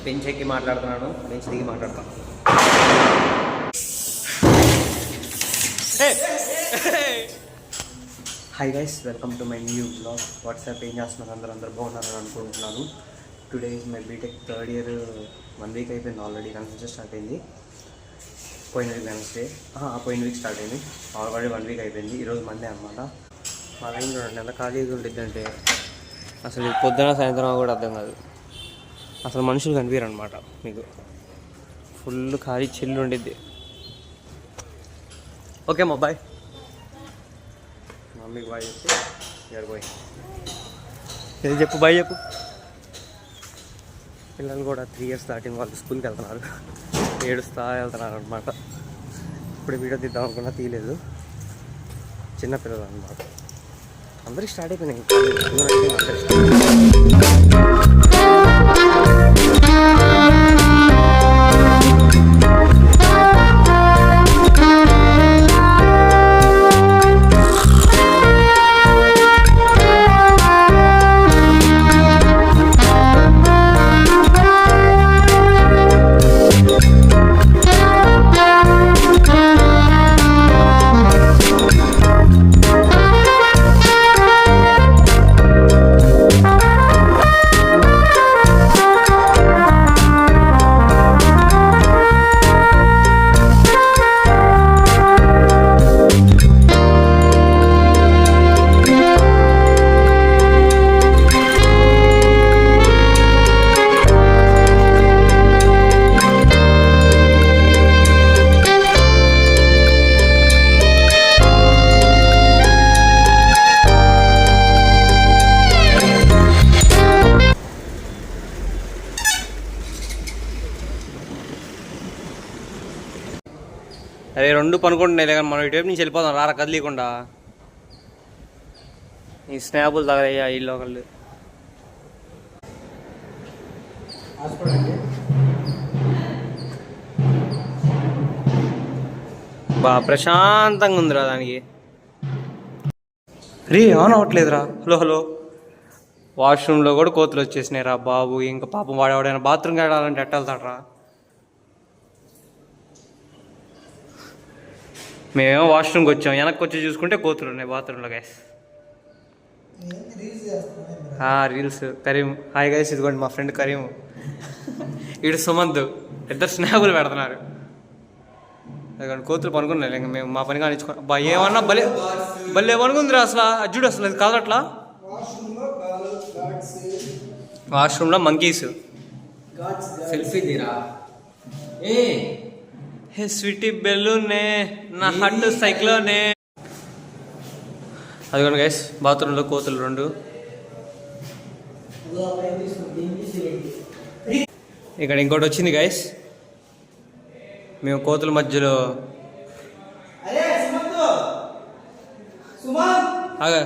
Bench ఎక్కి మాట్లాడుతున్నాను, bench దిగి మాట్లాడతాను. Hi guys, welcome to my new blog. What's up ఏం చేస్తున్నారు? అందరూ బాగున్నారని అనుకుంటున్నాను. Today is my B Tech third year. 1 week అయిపోయింది ఆల్రెడీ. కన్ఫరెన్స్ స్టార్ట్ అయింది పోయిన వీక్ వెనస్డే. పోయిన వీక్ స్టార్ట్ అయింది, ఆల్రెడీ 1 వీక్ అయిపోయింది. ఈరోజు మండే అనమాట. మా లైన్ చూడండి ఎంత ఖాళీగా ఉంటుందంటే అసలు పొద్దున సాయంత్రం కూడా అర్థం కాదు. అసలు మనుషులు కనిపించరు అనమాట మీకు. ఫుల్ ఖాళీ చిల్లు ఉండిద్ది. ఓకే మా బాయ్, మమ్మీకి బాయ్ చెప్పి ఇయర్ బాయ్ ఇది చెప్పు, బాయ్ చెప్పు. పిల్లలు కూడా 3 ఇయర్స్ దాటిన వాళ్ళు స్కూల్కి వెళ్తున్నారు, ఏడుస్తా వెళ్తున్నారు అనమాట. ఇప్పుడు వీడియో తీద్దాం అనుకున్నా తీయలేదు. చిన్నపిల్లలు అనమాట. అందరికి స్టార్ట్ అయిపోయినాయి. అరే రెండు పనుకుంటున్నాయి కానీ మనం ఇటువైపు నుంచి వెళ్ళిపోదాం. రారా కదిలీకుండా. ఈ స్నాపులు తగలయ్యా ఇల్లు ఒకళ్ళు. ప్రశాంతంగా ఉందిరా దానికి. రే ఆన్ అవ్వట్లేదురా. హలో వాష్రూమ్లో కూడా కోతులు వచ్చేసినాయి రా బాబు. ఇంకా పాపం వాడేవాడైనా బాత్రూమ్కి వెళ్ళాలంటే ఎట్ట వెళ్తాడరా. మేమేమో వాష్రూమ్కి వచ్చాం, వెనక్కి వచ్చి చూసుకుంటే కోతులు ఉన్నాయి బాత్రూంలో. Guys reels. Karim hi guys, ఇదిగోండి మా ఫ్రెండ్ కరీం, ఇటు సుమంత్, ఇద్దరు స్నాపులు పెడుతున్నారు. అదిగోండి కోతులు పనుకున్నాయి. ఇంకా మేము మా పని కానిచ్చుకో. ఏమన్నా భలే భలే పనుకుందిరా అసలు. అజ్జుడు అసలు అది కాదు అట్లా. వాష్రూమ్లో మంకీస్. సెల్ఫీ తీరా. హే స్వీటీ బెలూనే నా హట్ సైక్లోనే. అదిగోండి గైస్ బాత్రూంలో కోతులు 2. ఇక్కడ ఇంకోటి వచ్చింది గైస్. మేము కోతుల మధ్యలో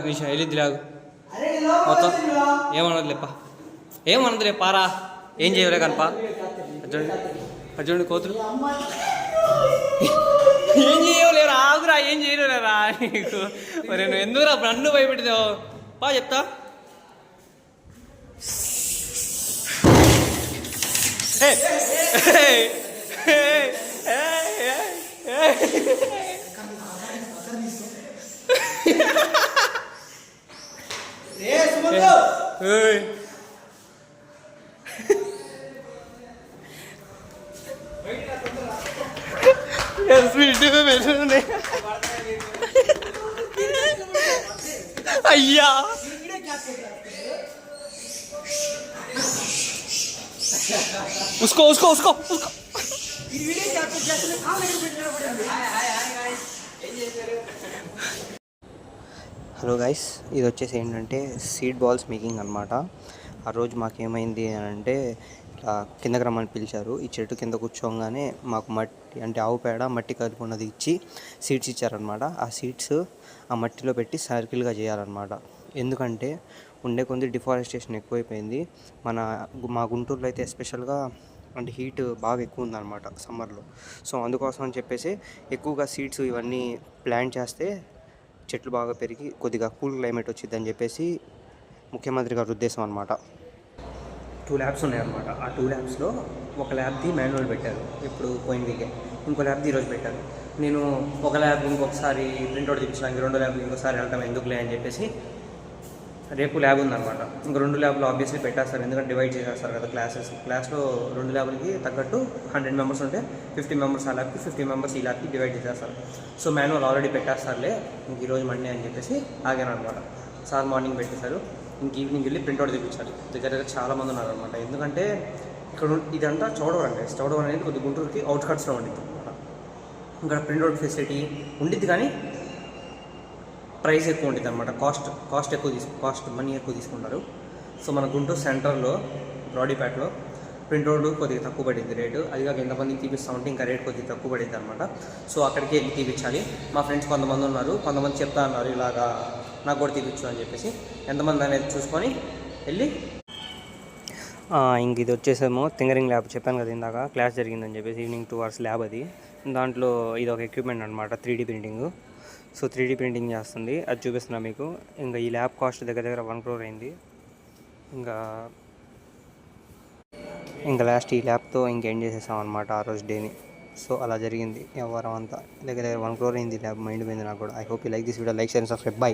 నిమిషం వెళ్ళిద్ది లాగు మొత్తం. ఏమన్నదిలే పారా. ఏం చేయలే కనపా. అర్జునుడి కోతులు ఏం చేయలేరా. ఆగురా, ఏం చేయలేరా నీకు. మరి నువ్వు ఎందుకురా నన్ను భయపెట్టావు? బా చెప్తా. అయ్యా ఉస్కో ఉస్కో ఉస్కో ఉస్కో. హలో గైస్, ఇది వచ్చేసి ఏంటంటే సీడ్ బాల్స్ మేకింగ్ అనమాట. ఆ రోజు మాకేమైంది అని అంటే కిందకి రమ్మని పిలిచారు. ఈ చెట్టు కింద కూర్చోగానే మాకు మట్టి అంటే ఆవు పేడ మట్టి కలిపి ఉన్నది ఇచ్చి సీడ్స్ ఇచ్చారనమాట. ఆ సీడ్స్ ఆ మట్టిలో పెట్టి సర్కిల్గా చేయాలన్నమాట. ఎందుకంటే ఉండే కొద్ది డిఫారెస్టేషన్ ఎక్కువైపోయింది. మా గుంటూరులో అయితే ఎస్పెషల్గా అంటే హీట్ బాగా ఎక్కువ ఉందన్నమాట సమ్మర్లో. సో అందుకోసం అని చెప్పేసి ఎక్కువగా సీడ్స్ ఇవన్నీ ప్లాంట్ చేస్తే చెట్లు బాగా పెరిగి కొద్దిగా కూల్ క్లైమేట్ వచ్చిందని చెప్పేసి ముఖ్యమంత్రి గారి ఉద్దేశం అన్నమాట. 2 ల్యాబ్స్ ఉన్నాయన్నమాట. ఆ 2 ల్యాబ్స్లో ఒక ల్యాబ్ది మాన్యువల్ పెట్టారు ఇప్పుడు పోయిన వీకే, ఇంకో ల్యాబ్ది ఈరోజు పెట్టారు. నేను ఒక ల్యాబ్ ఇంకొకసారి ప్రింట్అవుట్ తెప్పించడానికి, రెండో ల్యాబ్ ఇంకోసారి వెళ్ళటం ఎందుకులే అని చెప్పేసి రేపు ల్యాబ్ ఉందన్నమాట. ఇంకో 2 ల్యాబ్లు ఆబ్వియస్లీ పెట్టేస్తారు, ఎందుకంటే డివైడ్ చేసేస్తారు కదా క్లాస్లో 2 ల్యాబ్లకి తగ్గట్టు 100 మెంబర్స్ ఉంటే 50 మెంబర్స్ ఆ ల్యాబ్కి, 50 మెంబర్స్ ఈ ల్యాబ్కి డివైడ్ చేసేస్తారు. సో మాన్యువల్ ఆల్రెడీ పెట్టేస్తారులే, ఇంక ఈరోజు మండే అని చెప్పేసి ఆగాను అనమాట. సార్ మార్నింగ్ పెట్టేశారు, ఇంక ఈవినింగ్ వెళ్ళి ప్రింట్అవుట్ తెప్పించాలి. దగ్గర చాలామంది ఉన్నారనమాట. ఎందుకంటే ఇక్కడ ఇదంతా చౌడవరం గైస్. చౌడవరం అనేది కొద్ది గుంటూరుకి అవుట్స్కట్స్లో ఉండిద్ది అనమాట. ఇక్కడ ప్రింట్అవుట్ ఫెసిలిటీ ఉండిద్ది కానీ ప్రైస్ ఎక్కువ ఉంటుంది అనమాట. కాస్ట్ మనీ ఎక్కువ తీసుకుంటారు. సో మన గుంటూరు సెంటర్లో బ్రాడీపేటలో ప్రింట్అవుట్ కొద్దిగా తక్కువ పడింది రేటు. అది కాక ఎంతమందికి తీపిస్తామంటే ఇంకా రేట్ కొద్దిగా తక్కువ పడింది అనమాట. సో అక్కడికి వెళ్ళి తీపించాలి. మా ఫ్రెండ్స్ కొంతమంది ఉన్నారు, కొంతమంది చెప్తా అన్నారు ఇలాగా నాకు కూడా తీపించు అని చెప్పేసి. ఎంతమంది అనేది చూసుకొని వెళ్ళి ఇంక ఇది వచ్చేసేమో థింగరింగ్ ల్యాబ్ చెప్పాను కదా ఇందాక, క్లాస్ జరిగిందని చెప్పేసి ఈవినింగ్ 2 hours ల్యాబ్. అది దాంట్లో ఇది ఒక ఎక్విప్మెంట్ అనమాట, 3D printing. So 3D printing చేస్తుంది, అది చూపిస్తున్నా మీకు. ఇంకా ఈ ల్యాబ్ కాస్ట్ దగ్గర 1 crore అయింది. ఇంకా లాస్ట్ ఈ ల్యాబ్తో ఇంకేం చేసేసాం అనమాట ఆ రోజు డేని. సో అలా జరిగింది వ్యవహారం అంతా. దగ్గర 1 crore అయింది ల్యాబ్. మైండ్ పోయింది నాకు కూడా. I hope you like this video. Like, share and subscribe. By.